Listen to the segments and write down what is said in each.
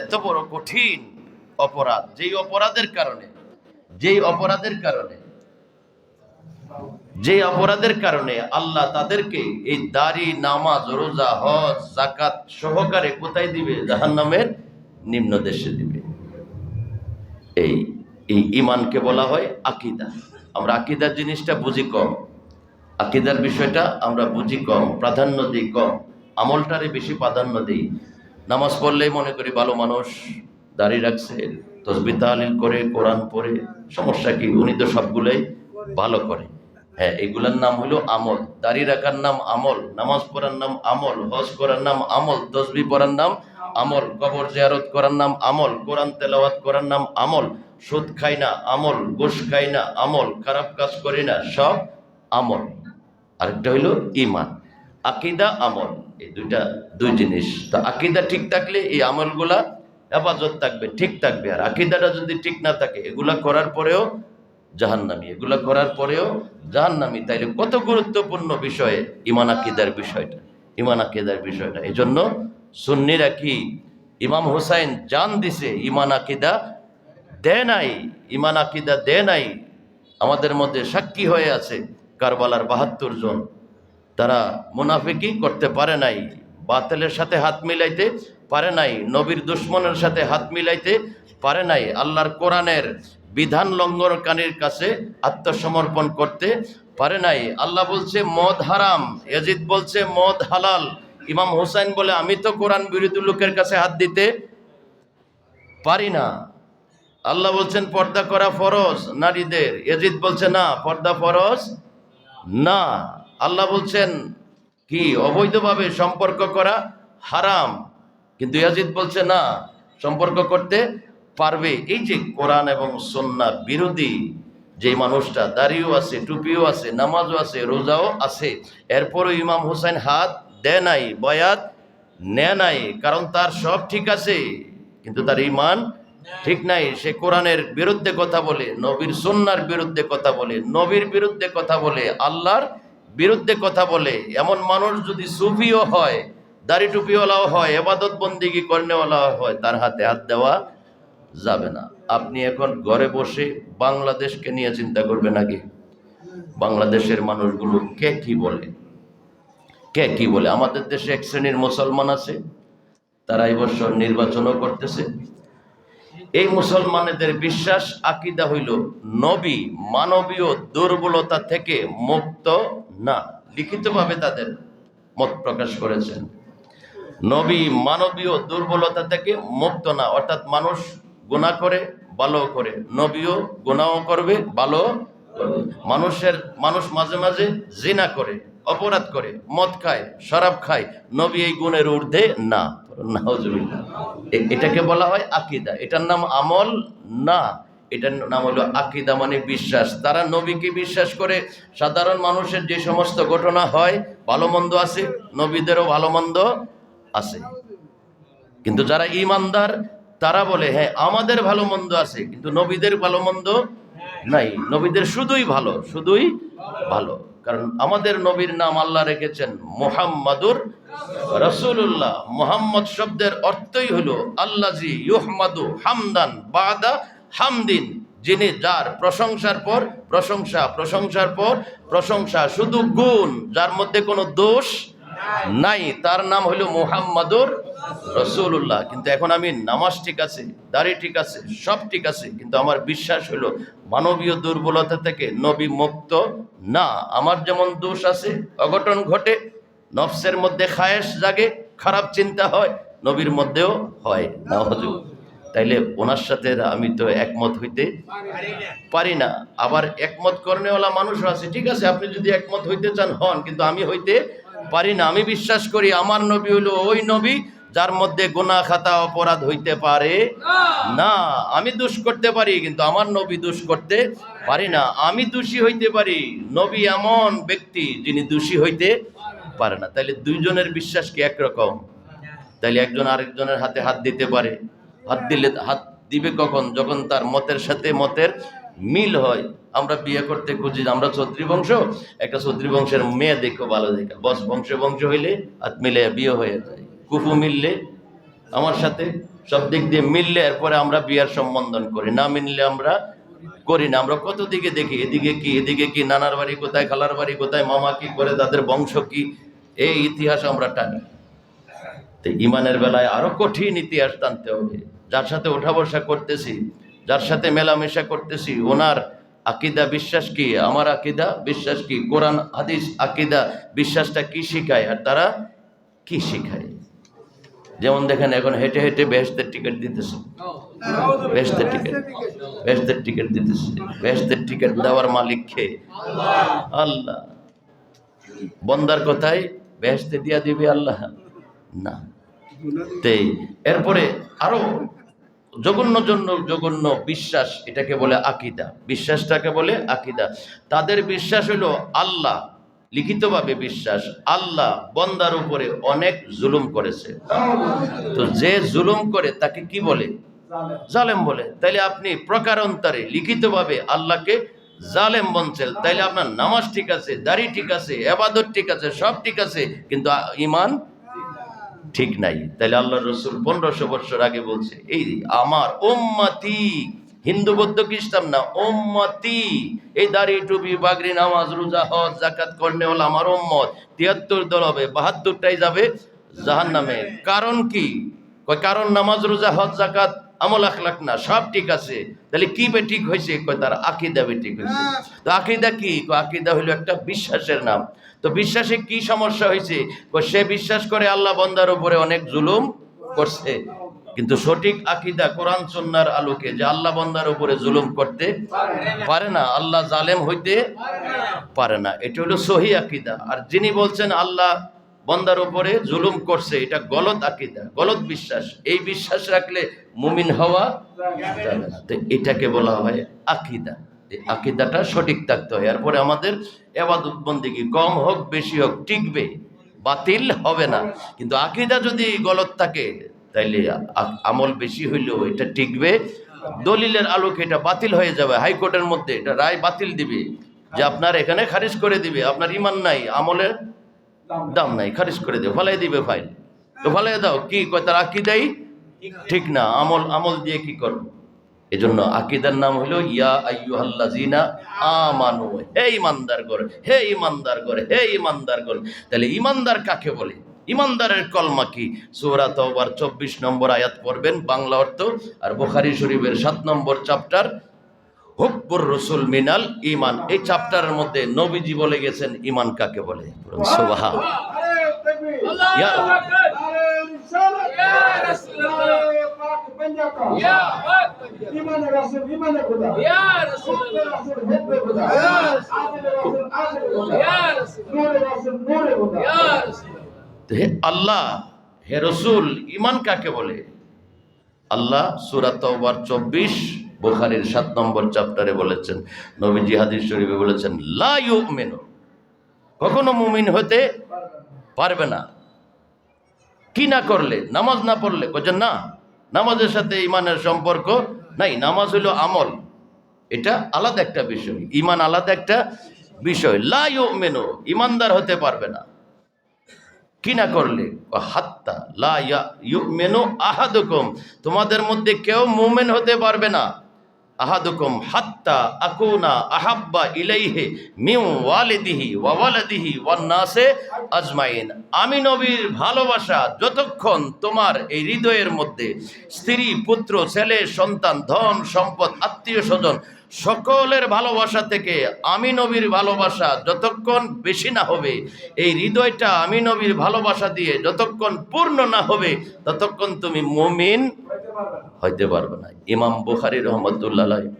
এত বড় কঠিন অপরাধ, যেই অপরাধের কারণে আল্লাহ তাদেরকে এই দাড়ি, নামাজ, রোজা, হজ, যাকাত সহকারে কোথায় দিবে? জাহান্নামের নিম্ন দেশে দিবে। এই ঈমানকে বলা হয় আকীদা। আমরা আকীদার জিনিসটা বুঝি কম, আকীদার বিষয়টা আমরা বুঝি কম, প্রাধান্য দিই কম, আমলটারে বেশি প্রাধান্য দিই। নামাজ পড়লেই মনে করি ভালো মানুষ, দাড়ি রাখছে, তাসবিহ তাহলিল করে, কোরআন পড়ে, সমস্যা কি? উনি তো সবগুলোই ভালো করে। হ্যাঁ, এগুলার নাম হলো আমল। দাড়ি রাখার নাম আমল, নামাজ পড়ার নাম আমল, হজ করার নাম আমল, তাসবিহ পড়ার নাম আমল, কবর জিয়ারত করার নাম আমল, কোরআন তেলাওয়াত করার নাম আমল, সুদ খাই না আমল, ঘুষ খাই না আমল, খারাপ কাজ করি না, সব আমল। আরেকটা হইল ঈমান। আকীদা, আমল, এই দুই জিনিস। তো আকীদা ঠিক থাকলে এই আমলগুলা হেফাজত থাকবে, ঠিক থাকবে। আর আকীদাটা যদি ঠিক না থাকে, এগুলা করার পরেও জাহান্নামী, তাইলে কত গুরুত্বপূর্ণ বিষয়ে ঈমান আকীদার বিষয়টা। এই জন্য সুন্নিরা কি ইমাম হুসাইন জান দিছে, ঈমান আকীদা দেয় নাই। আমাদের মধ্যে সাক্ষী হয়ে আছে কারবালার ৭২ জন, তারা মুনাফিকি করতে পারে নাই, বাতিলের সাথে হাত মিলাইতে পারে নাই, নবীর দুশমনের সাথে হাত মিলাইতে পারে নাই, আল্লাহর কোরআনের বিধান লঙ্ঘনকারীর কাছে আত্মসমর্পণ করতে পারে নাই। আল্লাহ বলছে মদ হারাম, ইয়াজিদ বলছে মদ হালাল, ইমাম হুসাইন বলে আমি তো কোরআন বিরোধী লোকের কাছে হাত দিতে পারি না। আল্লাহ বলছেন পর্দা করা ফরজ নারীদের, ইয়াজিদ বলছে না, পর্দা ফরজ না। আল্লাহ বলছেন কি অবৈধভাবে সম্পর্ক করা হারাম, কিন্তু ইয়াজিদ বলছে না, সম্পর্ক করতে পারবে। এই যে কোরআন এবং সুন্নাহ বিরোধী যে মানুষটা, দাড়িও আছে, টুপিও আছে, নামাজও আছে, রোজাও আছে, এরপরও ইমাম হুসাইন হাত দেয় নাই, বয়াত নেয় নাই, কারণ তার সব ঠিক আছে কিন্তু তার ঈমান ঠিক নাই। সে কোরআনের বিরুদ্ধে কথা বলে, নবীর সুন্নাহর বিরুদ্ধে কথা বলে, নবীর বিরুদ্ধে কথা বলে, আল্লাহর বিরুদ্ধে কথা বলে। এমন মানুষ যদি সুফিও হয়, দাড়ি টুপিওয়ালাও হয়, ইবাদত বন্দেগী করনেওয়ালাও হয়, তার হাতে হাত দেওয়া যাবে না। আপনি এখন ঘরে বসে বাংলাদেশকে নিয়ে চিন্তা করবেন আগে, বাংলাদেশের মানুষগুলো কে কি বলে। আমাদের দেশে এক শ্রেণীর মুসলমান আছে, তারা এই বছর নির্বাচনও করতেছে। এই মুসলমানদের বিশ্বাস, আকীদা হইল নবী মানবীয় দুর্বলতা থেকে মুক্ত না। লিখিতভাবে তাদের মত প্রকাশ করেছেন, নবী মানবীয় দুর্বলতা থেকে মুক্ত না। অর্থাৎ মানুষ গুনাহ করে, ভালো করে, নবীও গুনাহও করবে, ভালো করবে। মানুষ মাঝে মাঝে জিনা করে, অপরাধ করে, মদ খায়, শরাব খায়, নবী এই গুণের ঊর্ধ্বে না। নাউজুবিল্লাহ। এটাকে বলা হয় আকীদা, এটার নাম আমল না, এটার নাম হলো আকীদা, মানে বিশ্বাস। তারা নবীকে বিশ্বাস করে। সাধারণ মানুষের যে সমস্ত ঘটনা হয়, ভালো মন্দ আছে, নবীদেরও ভালো মন্দ আছে, কিন্তু যারা ঈমানদার তারা বলে হ্যাঁ আমাদের ভালো মন্দ আছে, কিন্তু নবীদের ভালো মন্দ নাই, নবীদের শুধুই ভালো। কারণ আমাদের নবীর নাম আল্লাহ রেখেছেন মুহাম্মাদুর রাসূলুল্লাহ। মুহাম্মদ শব্দের অর্থই হলো আল্লাযী ইউহমাদু হামদান বাদা হামদিন, যিনি যার প্রশংসার পর প্রশংসা, শুধু গুণ, যার মধ্যে কোনো দোষ নাই, তার নাম হলো মুহাম্মাদুর রাসূলুল্লাহ। কিন্তু এখন আমি নামাজ ঠিক আছে, দাড়ি ঠিক আছে, সব ঠিক আছে, কিন্তু আমার বিশ্বাস হলো মানবীয় দুর্বলতা থেকে নবী মুক্ত না। আমার যেমন দোষ আছে, অঘটন ঘটে, নফসের মধ্যে খায়েশ জাগে, খারাপ চিন্তা হয়, নবীর মধ্যেও হয় না। তাইলে ওনার সাথে আমি তো একমত হইতে পারি না। আবার একমত করনেওয়ালা মানুষও আছে, ঠিক আছে আপনি যদি একমত হইতে চান হন, কিন্তু আমি হইতে পারি না। আমি বিশ্বাস করি আমার নবী হলো ওই নবী যার মধ্যে গুনাহ খাতা অপরাধ হইতে পারে না। আমি দোষ করতে পারি, কিন্তু আমার নবী দোষ করতে পারি না। আমি দোষী হইতে পারি, নবী এমন ব্যক্তি যিনি দোষী হইতে পারে না। তাইলে দুইজনের বিশ্বাস কি একরকম? তাইলে একজন আরেকজনের হাতে হাত দিতে পারে। হাত দিবে কখন? যখন তার মতের সাথে মতের মিল হয়। আমরা বিয়ে করতে খুঁজি, আমরা চৌধুরী বংশ, একটা চৌধুরী বংশের মেয়ে দেখো, ভালো দেখো, বংশ হইলে হাত মিলে বিয়ে হয়ে যায়। কুফু মিললে আমার সাথে সব দিক দিয়ে মিললে এরপরে আমরা বিয়ার সম্বন্ধন করি, না মিললে আমরা করি না। আমরা কত দিকে দেখি, এদিকে কি, নানার বাড়ি কোথায়, খালার বাড়ি কোথায়, মামা কি করে, তাদের বংশ কি, এই ইতিহাস আমরা টানি। তো ইমানের বেলায় আরো কঠিন ইতিহাস টানতে হবে। যার সাথে ওঠা বসা করতেছি, যার সাথে মেলামেশা করতেছি, ওনার আকিদা বিশ্বাস কি, আমার আকিদা বিশ্বাস কি, কোরআন হাদিস আকিদা বিশ্বাসটা কি শিখায়, আর তারা কি শিখায়। যেমন দেখেন এখন হেঁটে হেঁটে বেহেশতের টিকিট দিতেছে, বেহেশতের টিকিট দিতেছে। বেহেশতের টিকিট দেওয়ার মালিক কে? আল্লাহ। বন্দার কথায় বেহেশতে দিয়া দিবে আল্লাহ না। এরপরে আরো জঘন্য বিশ্বাস, এটাকে বলে আকিদা। বিশ্বাসটাকে বলে আকিদা। তাদের বিশ্বাস হলো আল্লাহ, লিখিতভাবে বিশ্বাস আল্লাহ বন্দার উপরে অনেক জুলুম করেছে। তো যে জুলুম করে তাকে কি বলে? জালেম বলে। তাইলে আপনি প্রকারান্তরে লিখিতভাবে আল্লাহকে জালেম বলছেন, তাইলে আপনার নামাজ ঠিক আছে, দাড়ি ঠিক আছে, ইবাদত ঠিক আছে, সব ঠিক আছে, কিন্তু ঈমান ঠিক নাই। তাইলে আল্লাহ রসুল 1500 বছর আগে বলছে, এই আমার উম্মতি, হিন্দু বৌদ্ধ খ্রিস্টান না, উম্মতি, এই দাড়ি টুপি বাগরি নামাজ রোজা হজ যাকাত করনে হল আমার উম্মত। 73 দল হবে, 72টাই যাবে জাহান্নামে। কারণ কি? কারণ নামাজ রোজা হজ জাকাত আমল আখলাক না, সব ঠিক আছে। তাহলে কি বে ঠিক হয়েছে? তার আকীদা বে ঠিক হয়েছে। তো আকীদা কি? আকীদা হলো একটা বিশ্বাসের নাম। তো বিশ্বাসে কি সমস্যা হয়েছে? সে বিশ্বাস করে আল্লাহ বান্দার উপরে অনেক জুলুম করছে, কিন্তু সঠিক আকীদা কোরআন সুন্নাহর আলোকে যে আল্লাহ বান্দার উপরে জুলুম করতে পারে না, আল্লাহ জালেম হইতে পারে না, এটা হলো সহি আকীদা। আর যিনি বলছেন আল্লাহ বান্দার উপরে জুলুম করছে, এটা গলত আকীদা, গলত বিশ্বাস। এই বিশ্বাস রাখলে মুমিন হওয়া যাবে না। তো এটাকে বলা হয় আকীদা। আকীদাটা সঠিক থাকতে হয়। এরপরে আমাদের ইবাদত বন্দেগী কম হোক বেশি হোক টিকবে, বাতিল হবে না। কিন্তু আকীদা যদি গলত থাকে তাইলে আমল বেশি হইলেও এটা টিকবে, দলিলের আলোকে এটা বাতিল হয়ে যাবে। হাইকোর্টের মধ্যে এটা রায় বাতিল দিবে, যে আপনার এখানে খারিজ করে দিবে, আপনার ঈমান নাই, আমলের দাম নাই, খারিজ করে দিবে, ফালাই দিবে ফাইল। তো ফালাই দাও, কি কয়? তার আকীদাই ঠিক না, আমল দিয়ে কি করবো? এজন্য আকীদার নাম হলো ইয়া আইয়ুহাল্লাযিনা আমানু, হে ঈমানদারগণ, হে ঈমানদারগণ, হে ঈমানদারগণ। তাহলে ঈমানদার কাকে বলে? ঈমানদারের কলমা কি? সূরা তাওবার 24 নম্বর আয়াত পড়বেন বাংলা অর্থ, আর বুখারী শরীফের 7 নম্বর চ্যাপ্টার হুব্বুর রাসূল মিনাল ঈমান, এই চ্যাপ্টারের মধ্যে নবীজি বলে গেছেন ঈমান কাকে বলে। সুবহানাল্লাহ। হে আল্লাহ, হে রসুল, ঈমান কাকে বলে? আল্লাহ সূরা তাওবার 24 বুখারীর 7 নম্বর চ্যাপ্টারে বলেছেন, নবীজি হাদিস শরীফে বলেছেন, লা ইউমিনু, কখনো মুমিন হতে পারবে না। কি না করলে? নামাজ না পড়লে। বলছেন না, নামাজের সাথে ঈমানের সম্পর্ক নাই, নামাজ হলো আমল, এটা আলাদা একটা বিষয়, ঈমান আলাদা একটা বিষয়। লা ইউমিনু, ঈমানদার হতে পারবে না কি না করলে? হাত্তা লা ইউমিনু আহাদুকুম, তোমাদের মধ্যে কেউ মুমিন হতে পারবে না। আহাদুকুম হাত্তা আকুনা আহাব্বা ইলাইহি মিন ওয়ালিদিহি ওয়া ওয়ালাদিহি ওয়ান নাসে আজমাইন, আমি নবীর ভালোবাসা যতক্ষণ তোমার এই হৃদয়ের মধ্যে স্ত্রী পুত্র ছেলে সন্তান ধন সম্পদ আত্মীয় স্বজন সকলের ভালোবাসা থেকে আমি নবীর ভালোবাসা যতক্ষণ বেশি না হবে, এই হৃদয়টা আমি নবীর ভালোবাসা দিয়ে যতক্ষণ পূর্ণ না হবে, ততক্ষণ তুমি মুমিন হইতে পারবে না। ইমাম বুখারী রহমতুল্লাহ আলাইহি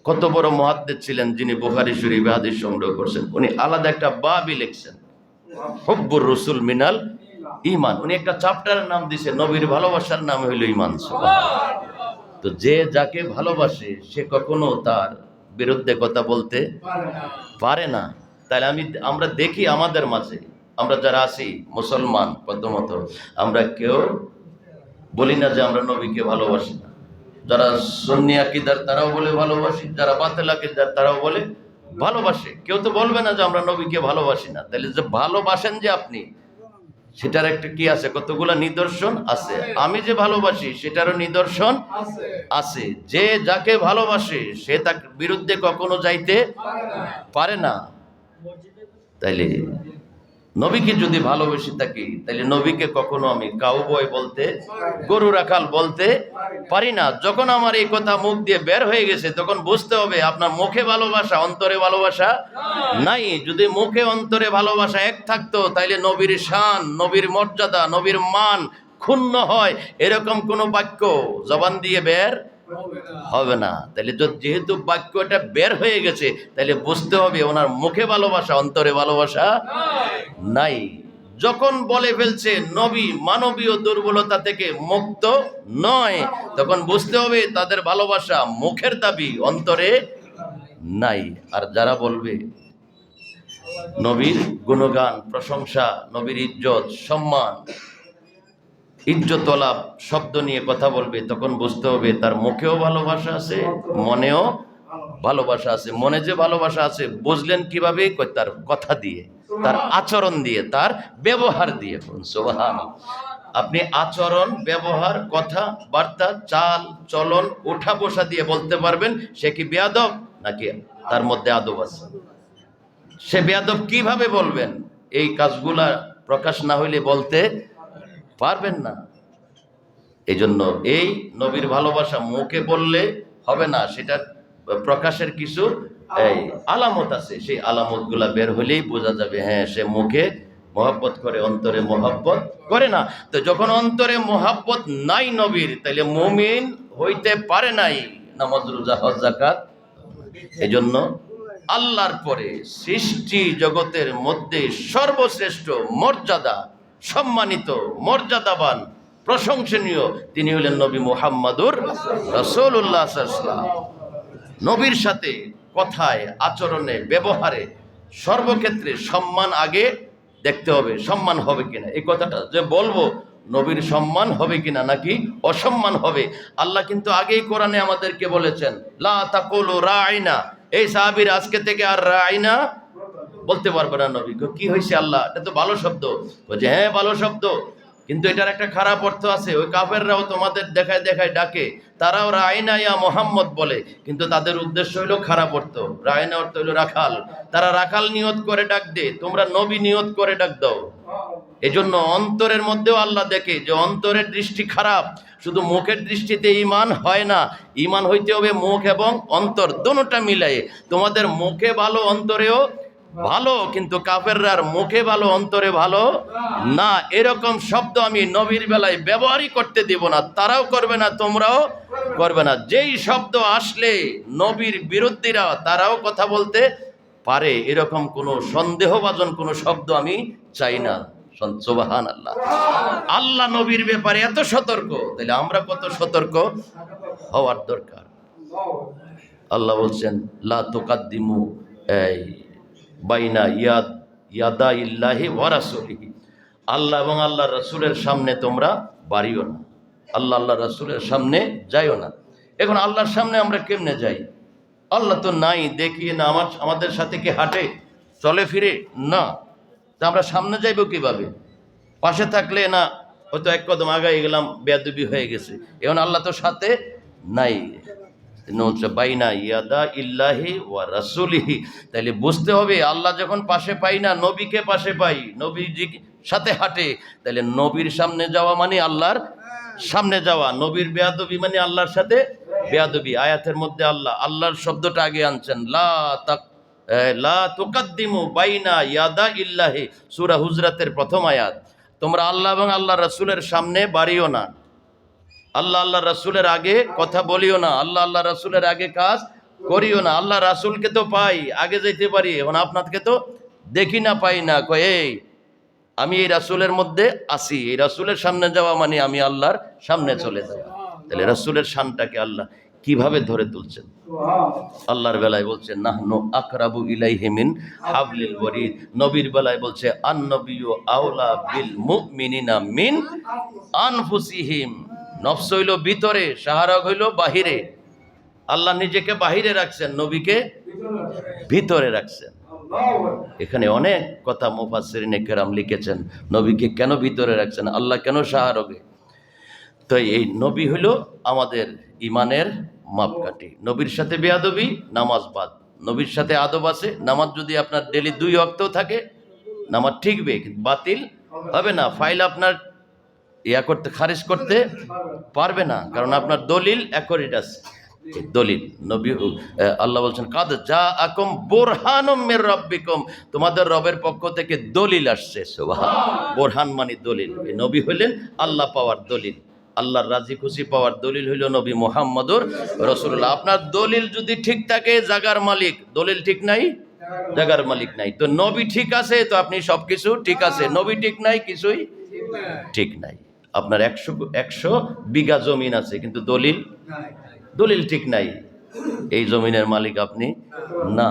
কত বড় মুহাদ্দিস ছিলেন, যিনি বুখারী শরীফে হাদিস সংগ্রহ করছেন। উনি আলাদা একটা বাবই লিখছেন, হুব্বুর রাসূল মিনাল ঈমান। উনি একটা চ্যাপ্টারের নাম দিয়েছে, নবীর ভালোবাসার নাম হইল ঈমান। তো যে যাকে ভালোবাসে সে কখনো তার বিরুদ্ধে কথা বলতে পারে না। তাহলে আমরা দেখি আমাদের মাঝে, আমরা যারা আছি মুসলমান, প্রথমত আমরা কেউ বলি না যে আমরা নবীকে ভালোবাসি না। যারা সুন্নি আকীদার তারাও বলে ভালোবাসি, যারা বাতিল আকীদার তারাও বলে ভালোবাসে। কেউ তো বলবে না যে আমরা নবীকে ভালোবাসি না। তাহলে যে ভালোবাসেন যে আপনি, সেটার একটা কি আছে, কতগুলা নিদর্শন আছে। আমি যে ভালোবাসি সেটারও নিদর্শন আছে। যে যাকে ভালোবাসে সে তার বিরুদ্ধে কখনো যাইতে পারে না। তাইলে নবীকে যদি ভালোবেসে থাকি, তাইলে নবীকে কখনো আমি কাউবয় বলতে, গরু রাখাল বলতে পারি না। যখন আমার এই কথা মুখ দিয়ে বের হয়ে গেছে, তখন বুঝতে হবে আপনার মুখে ভালোবাসা, অন্তরে ভালোবাসা নাই। যদি মুখে অন্তরে ভালোবাসা এক থাকতো, তাইলে নবীর শান, নবীর মর্যাদা, নবীর মান ক্ষুণ্ণ হয় এরকম কোনো বাক্য জবান দিয়ে বের হবে না। তাহলে যেহেতু বাক্যটা বের হয়ে গেছে, তাহলে বুঝতে হবে ওনার মুখে ভালোবাসা, অন্তরে ভালোবাসা নাই। যখন বলে ফেলছে নবী মানবীয় দুর্বলতা থেকে মুক্ত নয়, তখন বুঝতে হবে তাদের ভালোবাসা মুখের দাবি, অন্তরে নাই। আর যারা বলবে নবীর গুণগান, প্রশংসা, নবীর ইজ্জত, সম্মান, ইজ্জত লাভ শব্দ নিয়ে কথা বলবে, তখন বুঝতে হবে তার মুখেও ভালোবাসা আছে, মনেও ভালোবাসা আছে। মনে যে ভালোবাসা আছে বুঝলেন কিভাবে? তার কথা দিয়ে, তার আচরণ দিয়ে, তার ব্যবহার দিয়ে। সুবহানাল্লাহ। আপনি আচরণ, ব্যবহার, কথা বার্তা, চাল চলন, ওঠা বসা দিয়ে বলতে পারবেন সে কি বেয়াদব নাকি তার মধ্যে আদব আছে। সে বেয়াদব কিভাবে বলবেন? এই কাজগুলা প্রকাশ না হইলে বলতে পারবেন না। এই জন্য এই নবীর ভালোবাসা মুখে বললে হবে না, সেটা প্রকাশের কিছু এই আলামত আছে। সেই আলামত গুলা বের হলেই বোঝা যাবে হ্যাঁ সে মুখে মহব্বত করে, অন্তরে মহব্বত করে না। তো যখন অন্তরে মহব্বত নাই নবীর, তাইলে মুমিন হইতে পারে নাই। নামাজ, রোজা, হজ, যাকাত। এই জন্য আল্লাহর পরে সৃষ্টি জগতের মধ্যে সর্বশ্রেষ্ঠ মর্যাদা, সম্মানিত, মর্যাদাবান, প্রশংসনীয় তিনি হলেন নবী মুহাম্মাদুর রাসূলুল্লাহ সাল্লাল্লাহু আলাইহি ওয়াসাল্লাম। নবীর সাথে কথায়, আচরণে, ব্যবহারে, সর্বক্ষেত্রে সম্মান আগে দেখতে হবে। সম্মান হবে কিনা, এই কথাটা যে বলবো নবীর সম্মান হবে কিনা নাকি অসম্মান হবে। আল্লাহ কিন্তু আগেই কোরআনে আমাদেরকে বলেছেন লা তাকুলু রাইনা। এই সাহাবীর আজকে থেকে আর রাইনা বলতে পারবে না। নবী কি হয়েছে? আল্লাহ, এটা তো ভালো শব্দ। বলছে হ্যাঁ ভালো শব্দ, কিন্তু এটার একটা খারাপ অর্থ আছে। ওই কাফেররাও তোমাদের দেখায় দেখায় ডাকে, তারাও রাইনা ইয়া মোহাম্মদ বলে, কিন্তু তাদের উদ্দেশ্য হইলো খারাপ অর্থ। রাইনা অর্থ হইলো রাখাল, তারা রাখাল নিয়ত করে ডাক দে, তোমরা নবী নিয়ত করে ডাক দাও। এজন্য অন্তরের মধ্যেও আল্লাহ দেখে যে অন্তরের দৃষ্টি খারাপ, শুধু মুখের দৃষ্টিতে ঈমান হয় না, ঈমান হইতে হবে মুখ এবং অন্তর দুটোটা মিলাই। তোমাদের মুখে ভালো, অন্তরেও ভালো, কিন্তু কাফেররার মুখে ভালো অন্তরে ভালো না। এরকম শব্দ আমি নবীর বেলায় ব্যবহারই করতে দিব না, তারাও করবে না, তোমরাও করবে না। যেই শব্দ আসলে নবীর বিরোধীরা তারাও কথা বলতে পারে, এরকম কোনো সন্দেহভাজন কোনো শব্দ আমি চাই না। সুবহানাল্লাহ। আল্লাহ নবীর ব্যাপারে এত সতর্ক, তাহলে আমরা কত সতর্ক হওয়ার দরকার। আল্লাহ বলছেন লা তুকাদ্দিমু বাইনা ইয়াদা ইল্লাহি ওয়া রাসূলিহি। আল্লাহ এবং আল্লাহ রাসূলের সামনে তোমরা বাড়িও না, আল্লাহ আল্লাহ রাসূলের সামনে যাইও না। এখন আল্লাহর সামনে আমরা কেমনে যাই? আল্লাহ তো নাই, দেখি না, আমাদের সাথে কি হাঁটে, চলে ফিরে না, তা আমরা সামনে যাইব কিভাবে? পাশে থাকলে না হয়তো এক কদম আগাই গেলাম, বেয়াদবি হয়ে গেছে। এখন আল্লাহ তো সাথে নাই, বাইনা ইয়াদা ইল্লাহি ওয়া রাসূলিহি। তাইলে বুঝতে হবে আল্লাহ যখন পাশে পাই না, নবীকে পাশে পাই, নবীজি সাথে হাঁটে, তাহলে নবীর সামনে যাওয়া মানে আল্লাহর সামনে যাওয়া। নবীর বেয়াদবি মানে আল্লাহর সাথে বেয়াদবি। আয়াতের মধ্যে আল্লাহর শব্দটা আগে আনছেন, লা তুকাদ্দিমু বাইনা ইয়াদা ইল্লাহি, সূরা হুজরাতের প্রথম আয়াত। তোমরা আল্লাহ এবং আল্লাহ রাসূলের সামনে বাড়িও না, আল্লাহ আল্লাহ রাসূলের আগে কথা বলিও না, আল্লাহ আল্লাহ রাসূলের আগে কাজ করিও না। আল্লাহ রাসূলকে তো পাই, আগে যেতে পারি, এখন আপনাকে তো দেখি না, পাই না। এই আমি এই রাসূলের মধ্যে আসি, এই রাসূলের সামনে যাওয়া মানে আমি আল্লাহর সামনে চলে যাওয়া। তাহলে রাসূলের শানটাকে আল্লাহ কিভাবে ধরে তুলছেন? আল্লাহর বেলায় বলছেন নাহনু আকরাবু ইলাইহি মিন হাবলিল ওয়ারিদ, নবীর বেলায় বলছে আন-নবিয়্যু আওলা বিল মুমিনিনা মিন আনফুসিহিম। নফস হইল ভিতরে, শাহরাগ হইল বাহিরে। আল্লাহ নিজেকে বাহিরে রাখছেন, নবীকে ভিতরে রাখছেন। এখানে অনেক কথা মুফাসসিরিনে কেরাম লিখেছেন। নবীকে কেন ভিতরে রাখছেন, আল্লাহ কেন শাহরগে। তো এই নবী হলো আমাদের ইমানের মাপকাঠি। নবীর সাথে বেয়াদবি, নামাজ বাদ। নবীর সাথে আদব আছে, নামাজ যদি আপনার ডেলি 2 ওয়াক্তও থাকে, নামাজ ঠিকবে কিন্তু বাতিল হবে না। ফাইল আপনার করতে, খারিজ করতে পারবে না, কারণ আপনার দলিল অ্যাকোরেট আছে। দলিল নবী আল্লাহ বলছেন কাদ জাআকুম বুরহানুম মির রাব্বিকুম, তোমাদের রবের পক্ষ থেকে দলিল আসছে। সুবহান, বুরহান মানে দলিল। এই নবী হলেন আল্লাহ পাওয়ার দলিল, আল্লাহর রাজি খুশি পাওয়ার দলিল হইল নবী মুহাম্মদুর রাসূলুল্লাহ। আপনার দলিল যদি ঠিক থাকে, জাগার মালিক। দলিল ঠিক নাই, জাগার মালিক নাই। তো নবী ঠিক আছে তো আপনি সবকিছু ঠিক আছে, নবী ঠিক নাই, কিছুই ঠিক নাই। আপনার 100 বিঘা জমিন আছে কিন্তু দলিল ঠিক নাই, এই জমিনের মালিক আপনি না।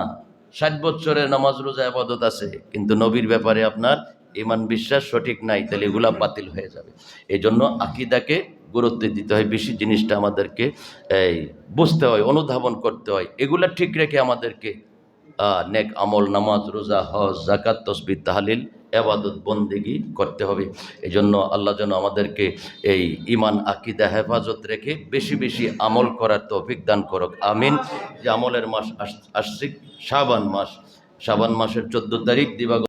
60 বছরের নামাজ রোজা ইবাদত আছে কিন্তু নবীর ব্যাপারে আপনার ঈমান বিশ্বাস সঠিক নাই, তাহলে এগুলা বাতিল হয়ে যাবে। এই জন্য আকীদাকে গুরুত্ব দিতে হয় বেশি, জিনিসটা আমাদেরকে বুঝতে হয়, অনুধাবন করতে হয়। এগুলা ঠিক রেখে আমাদেরকে নেক আমল, নামাজ রোজা হজ যাকাত তসবিহ তাহলিল ইবাদত বন্দেগী করতে হবে। এই জন্য আল্লাহ যেন আমাদেরকে এই ঈমান আকীদা হেফাজত রেখে বেশি বেশি আমল করার তৌফিক দান করুক, আমিন। যে আমলের মাস আসছে শাবান মাস, শাবান মাসের 14 তারিখ দিবাগত